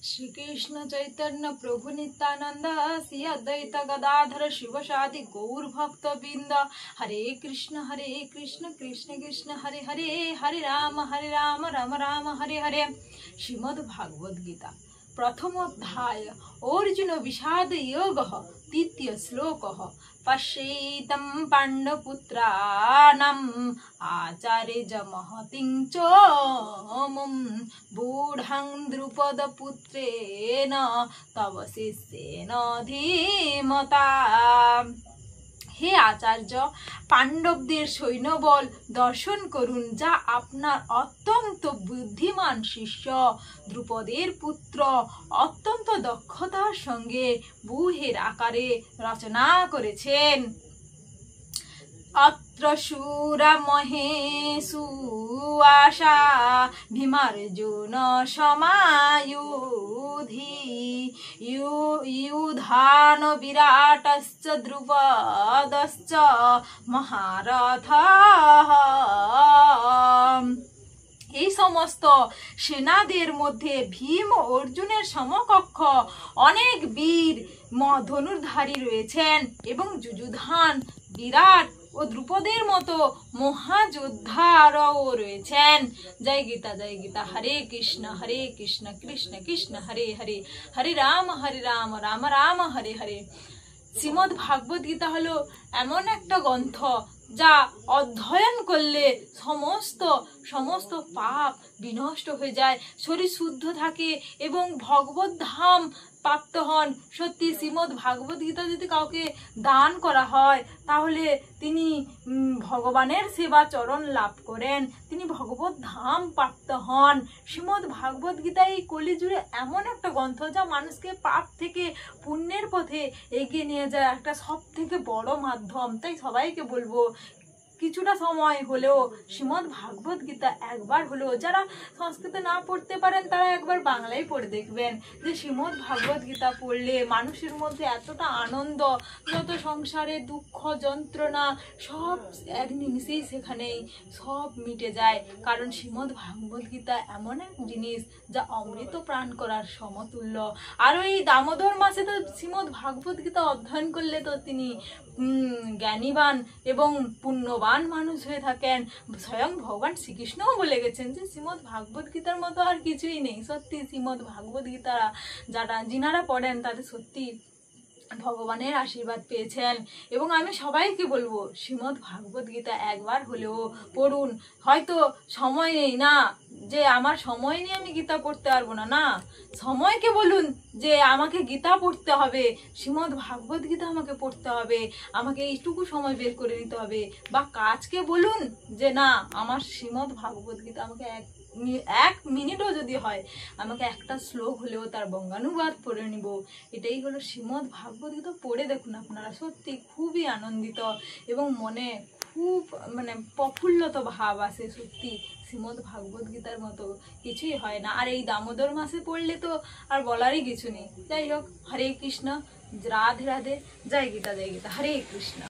श्री कृष्ण चैतन्य प्रभु नित्यानंद श्री अद्वैत गदाधर शिवसादि गौर भक्त बिंद। हरे कृष्ण कृष्ण कृष्ण हरे हरे, हरे राम राम राम हरे हरे। श्रीमद् भागवत गीता प्रथम अध्याय अर्जुन विषाद योग तृतीय श्लोक। पश्येतं पाण्डवपुत्राणाम् आचार्यमहतिं च मुं बूढं द्रुपदपुत्रेण तव शिष्येन धीमता। हे आचार्य, पांडवদের সৈন্যবল দর্শন করুন যা আপনার অত্যন্ত বুদ্ধিমান শিষ্য দ্রুপদের পুত্র অত্যন্ত দক্ষতার সঙ্গে ব্যূহের আকারে রচনা করেছেন। अत्र शूरा महेशु आशा भीमार्जुन समायुधि युधान विराटश्च द्रुपदश्च महारथः। এই সমস্ত সেনাদের মধ্যে ভীম ও অর্জুনের সমকক্ষ অনেক বীর ধনুর্ধারী রয়েছেন এবং যুযুধান, বিরাট ও দ্রুপদের মতো মহাযোদ্ধারাও রয়েছেন। জয় গীতা জয় গীতা। হরে কৃষ্ণ কৃষ্ণ কৃষ্ণ হরে হরে, হরে রাম রাম রাম হরে হরে। শ্রীমদ্ ভাগবত গীতা হলো এমন একটা গ্রন্থ যা অধ্যয়ন করলে সমস্ত পাপ বিনষ্ট হয়ে যায়, শরীর শুদ্ধ থাকে এবং ভগবত ধাম প্রাপ্ত হন। সত্যি শ্রীমদ্ ভাগবত গীতা যদি কাউকে দান করা হয় তাহলে তিনি ভগবানের সেবা চরণ লাভ করেন, তিনি ভগবত ধাম প্রাপ্ত হন। শ্রীমদ্ ভাগবত গীতা এই কলিযুগে এমন একটা গ্রন্থ যা মানুষকে পাপ থেকে পুণ্যের পথে এগিয়ে নিয়ে যায়, একটা সব থেকে বড় মাধ্যম। তাই সবাইকে বলবো কিছুটা সময় হলেও শ্রীমদ্ ভাগবত গীতা একবার হলেও, যারা সংস্কৃত না পড়তে পারেন তারা একবার বাংলায় পড়ে দেখবেন যে শ্রীমদ্ ভাগবত গীতা পড়লে মানুষের মধ্যে এতটা আনন্দ, যত সংসারে দুঃখ যন্ত্রণা সব এক নিমিষেই সেখানেই সব মিটে যায়। কারণ শ্রীমদ্ ভাগবত গীতা এমন এক জিনিস যা অমৃত প্রাণ করার সমতুল্য। আর এই দামোদর মাসে তো শ্রীমদ্ ভাগবত গীতা অধ্যয়ন করলে তো তিনি জ্ঞানীবান এবং পুণ্যবান মানুষ হয়ে থাকেন। স্বয়ং ভগবান শ্রীকৃষ্ণও বলে গেছেন যে শ্রীমদ্ ভাগবত গীতার মতো আর কিছুই নেই। সত্যি শ্রীমদ্ ভাগবত গীতা যিনারা পড়েন তাদের সত্যি ভগবানের আশীর্বাদ পেয়েছেন। এবং আমি সবাইকে বলবো শ্রীমদ্ ভাগবত গীতা একবার হলেও পড়ুন। হয়তো সময় নেই না, যে আমার সময় নিয়ে আমি গীতা পড়তে পারবো না, সময়কে বলুন যে আমাকে গীতা পড়তে হবে, শ্রীমদ্ ভাগবত গীতা আমাকে পড়তে হবে, আমাকে এইটুকু সময় বের করে নিতে হবে। বা কাজকে বলুন যে না, আমার শ্রীমদ্ ভাগবত গীতা আমাকে এক মিনিটও যদি হয় আমাকে একটা শ্লোক হলেও তার বঙ্গানুবাদ পড়ে নিব। এটাই হলো শ্রীমদ্ ভাগবত গীতা। পড়ে দেখুন আপনারা, সত্যি খুবই আনন্দিত এবং মনে খুব প্রফুল্লত ভাব আসে। সত্যি শ্রীমদ্ ভাগবত গীতার মতো কিছুই হয় না। আর এই দামোদর মাসে পড়লে তো আর বলারই কিছু নেই। যাই হোক, হরে কৃষ্ণ, রাধে রাধে, জয় গীতা হরে কৃষ্ণ।